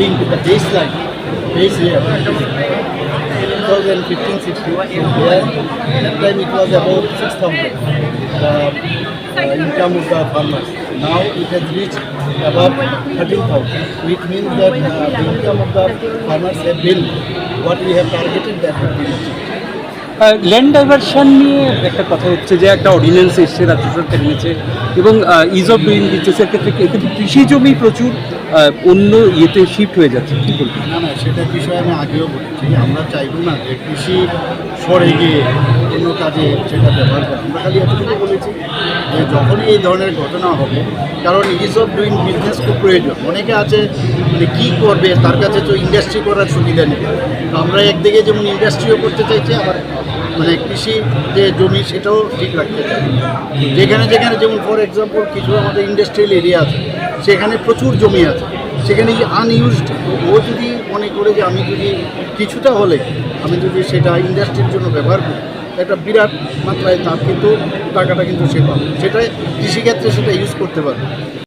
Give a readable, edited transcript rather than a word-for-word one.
think the base year, 2015-16, yeah, that time it was about 6,000 income of the farmers. Now it has reached about 13,000, which means that the income of the farmers have been what we have targeted, that would be achieved. Land diversion নিয়ে একটা কথা হচ্ছে যে একটা ordinance এসছে, রাজ্য সরকার এনেছে এবং ইজ অফ ডুইং বিজনেসের ক্ষেত্রে কিন্তু কৃষি জমি প্রচুর অন্য ইয়েতে শিফট হয়ে যাচ্ছে, কী বলবেন? না সেটার বিষয়ে আমি আগেও বলেছি, আমরা চাইব না যে কৃষি সরে গিয়ে অন্য কাজে সেটা ব্যবহার করে। আমরা খালি এতটুকু বলেছি যে যখনই এই ধরনের ঘটনা হবে, কারণ ইজ অফ ডুইং বিজনেস খুব প্রয়োজন। অনেকে আছে মানে কী করবে, তার কাছে তো ইন্ডাস্ট্রি করার সুবিধা নেই। তো আমরা একদিকে যেমন ইন্ডাস্ট্রিও করতে চাইছি, আবার মানে কৃষি যে জমি সেটাও ঠিক রাখতে চাই। যেখানে যেখানে যেমন ফর এক্সাম্পল কিছু আমাদের ইন্ডাস্ট্রিয়াল এরিয়া আছে, সেখানে প্রচুর জমি আছে, সেখানে আনইউজড, ও যদি মনে করে যে আমি যদি কিছুটা হলে আমি যদি সেটা ইন্ডাস্ট্রির জন্য ব্যবহার করি, একটা বিরাট মাত্রায় তার কিন্তু টাকাটা কিন্তু সে পাবে, সেটাই কৃষিক্ষেত্রে সেটা ইউজ করতে পারবে।